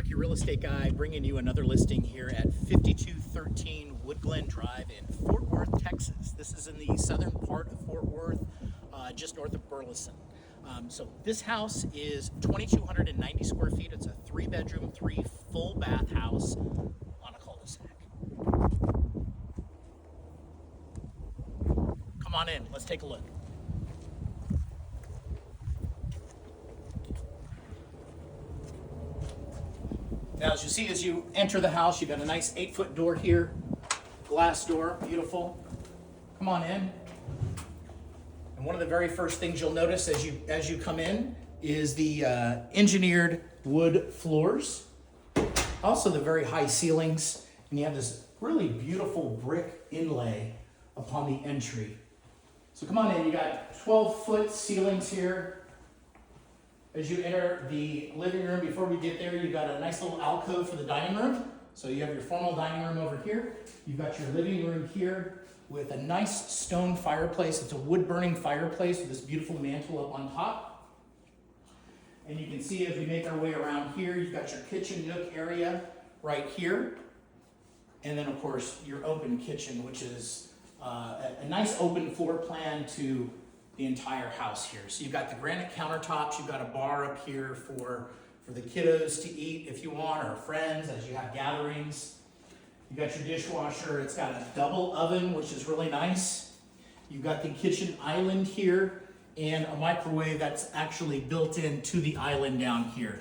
Mark, your real estate guy, bringing you another listing here at 5213 Woodglen Drive in Fort Worth, Texas. This is in the southern part of Fort Worth, just north of Burleson. So this house is 2,290 square feet. It's a 3-bedroom, 3 full bath house on a cul-de-sac. Come on in, let's take a look. Now, as you see, as you enter the house, you've got a nice 8-foot door here, glass door, beautiful. Come on in. And one of the very first things you'll notice as you come in is the engineered wood floors. Also the very high ceilings, and you have this really beautiful brick inlay upon the entry. So come on in, you got 12-foot ceilings here. As you enter the living room, before we get there, you've got a nice little alcove for the dining room. So you have your formal dining room over here. You've got your living room here with a nice stone fireplace. It's a wood-burning fireplace with this beautiful mantle up on top. And you can see as we make our way around here, you've got your kitchen nook area right here. And then, of course, your open kitchen, which is a nice open floor plan to the entire house here. So you've got the granite countertops, you've got a bar up here for the kiddos to eat if you want, or friends as you have gatherings. You've got your dishwasher, it's got a double oven, which is really nice. You've got the kitchen island here, and a microwave that's actually built into the island down here.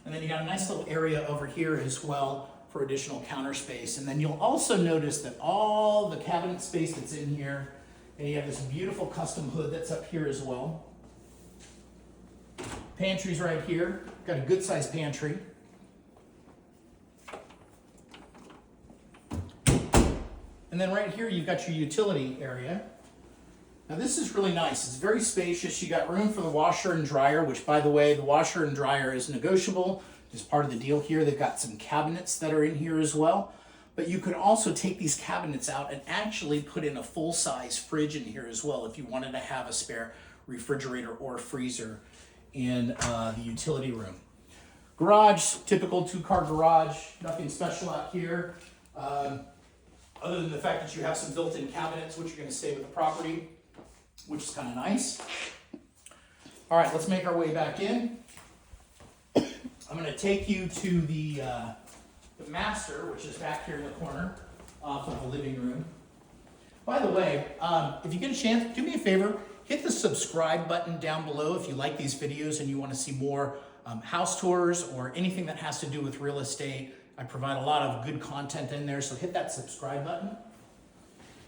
And then you got a nice little area over here as well for additional counter space. And then you'll also notice that all the cabinet space that's in here, and you have this beautiful custom hood that's up here as well. Pantry's right here. Got a good sized pantry. And then right here you've got your utility area. Now this is really nice. It's very spacious. You got room for the washer and dryer, which, by the way, the washer and dryer is negotiable. It's part of the deal here. They've got some cabinets that are in here as well. But you could also take these cabinets out and actually put in a full-size fridge in here as well if you wanted to have a spare refrigerator or freezer in the utility room. Garage, typical 2-car garage, nothing special out here, other than the fact that you have some built-in cabinets, which are going to stay with the property, which is kind of nice. All right, let's make our way back in. I'm going to take you to the master, which is back here in the corner off of the living room. By the way, if you get a chance, do me a favor, hit the subscribe button down below if you like these videos and you want to see more house tours or anything that has to do with real estate. I provide a lot of good content in there, so hit that subscribe button.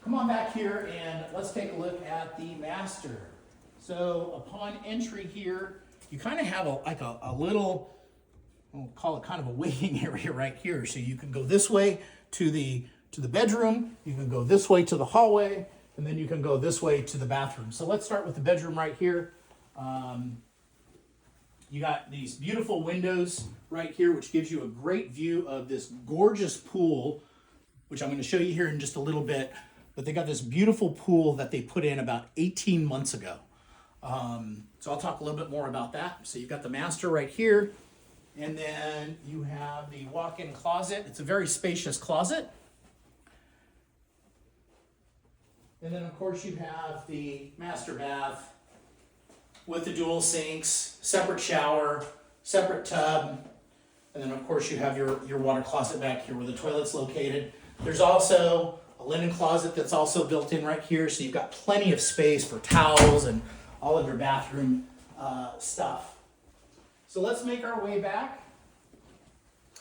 Come on back here and let's take a look at the master. So upon entry here, you kind of have a little, we'll call it kind of a waiting area right here. So you can go this way to the bedroom, you can go this way to the hallway, and then you can go this way to the bathroom. So let's start with the bedroom right here. You got these beautiful windows right here, which gives you a great view of this gorgeous pool, which I'm going to show you here in just a little bit. But they got this beautiful pool that they put in about 18 months ago. So I'll talk a little bit more about that. So you've got the master right here. And then you have the walk-in closet. It's a very spacious closet. And then, of course, you have the master bath with the dual sinks, separate shower, separate tub. And then, of course, you have your water closet back here where the toilet's located. There's also a linen closet that's also built in right here. So you've got plenty of space for towels and all of your bathroom stuff. So let's make our way back.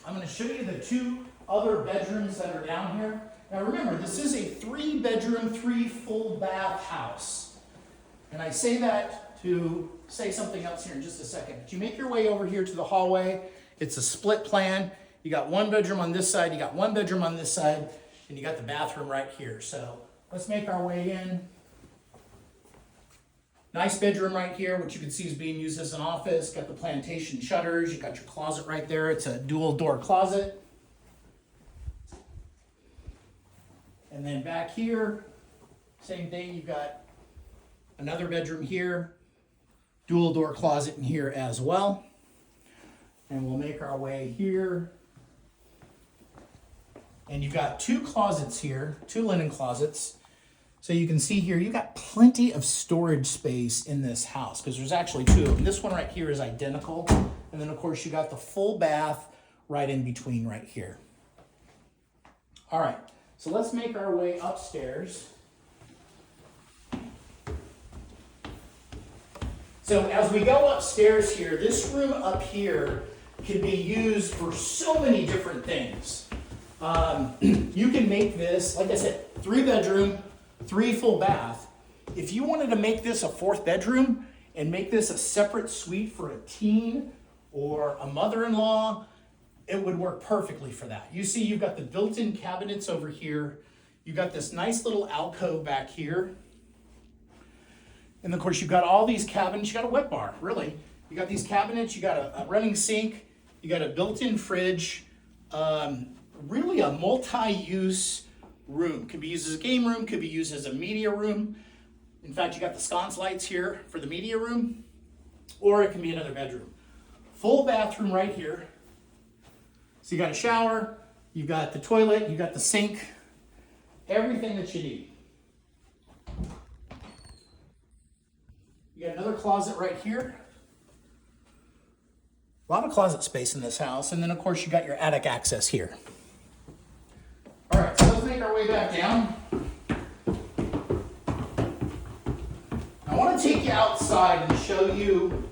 I'm going to show you the 2 other bedrooms that are down here. Now remember, this is a 3-bedroom, 3 full bath house. And I say that to say something else here in just a second. But you make your way over here to the hallway. It's a split plan. You got 1 bedroom on this side, you got 1 bedroom on this side, and you got the bathroom right here. So let's make our way in. Nice bedroom right here, which you can see is being used as an office. Got the plantation shutters. You got your closet right there. It's a dual door closet. And then back here, same thing. You've got another bedroom here, dual door closet in here as well. And we'll make our way here. And you've got two closets here, two linen closets. So you can see here, you've got plenty of storage space in this house because there's actually two of them. This one right here is identical. And then of course you got the full bath right in between right here. All right, so let's make our way upstairs. So as we go upstairs here, this room up here can be used for so many different things. You can make this, like I said, 3-bedroom, 3 full bath. If you wanted to make this a 4th bedroom and make this a separate suite for a teen or a mother-in-law, it would work perfectly for that. You see, you've got the built-in cabinets over here. You've got this nice little alcove back here. And of course, you've got all these cabinets. You got a wet bar, really. You got these cabinets. You got a running sink. You got a built-in fridge. Really a multi-use room. Could be used as a game room. Could be used as a media room. In fact, you got the sconce lights here for the media room. Or it can be another bedroom. Full bathroom right here. So you got a shower. You've got the toilet. You've got the sink. Everything that you need. You got another closet right here. A lot of closet space in this house. And then, of course, you got your attic access here. All right, so let's make our way back down. I want to take you outside and show you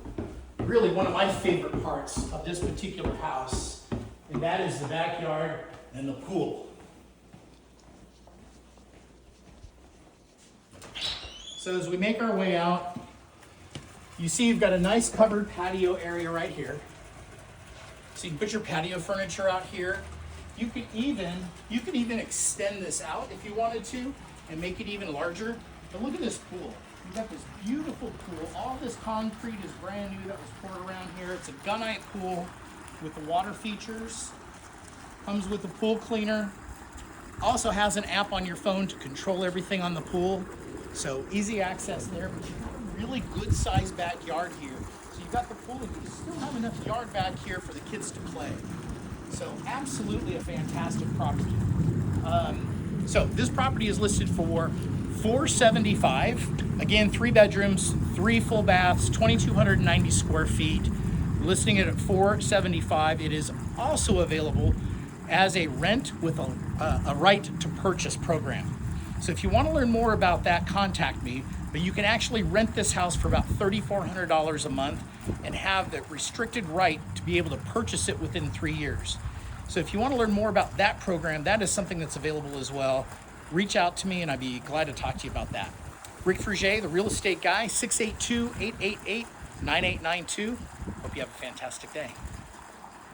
really one of my favorite parts of this particular house, and that is the backyard and the pool. So as we make our way out, you see you've got a nice covered patio area right here. So you can put your patio furniture out here. You could even extend this out if you wanted to and make it even larger. But look at this pool. You've got this beautiful pool. All this concrete is brand new that was poured around here. It's a gunite pool with the water features. Comes with the pool cleaner. Also has an app on your phone to control everything on the pool. So easy access there, but you've got a really good sized backyard here. So you've got the pool and you still have enough yard back here for the kids to play. So absolutely a fantastic property. So this property is listed for $475. Again, 3 bedrooms, 3 full baths, 2,290 square feet. Listing it at $475. It is also available as a rent with a right to purchase program. So if you want to learn more about that, contact me. But you can actually rent this house for about $3,400 a month and have the restricted right to be able to purchase it within 3 years. So if you want to learn more about that program, that is something that's available as well. Reach out to me and I'd be glad to talk to you about that. Rick Frugier, the real estate guy, 682-888-9892. Hope you have a fantastic day.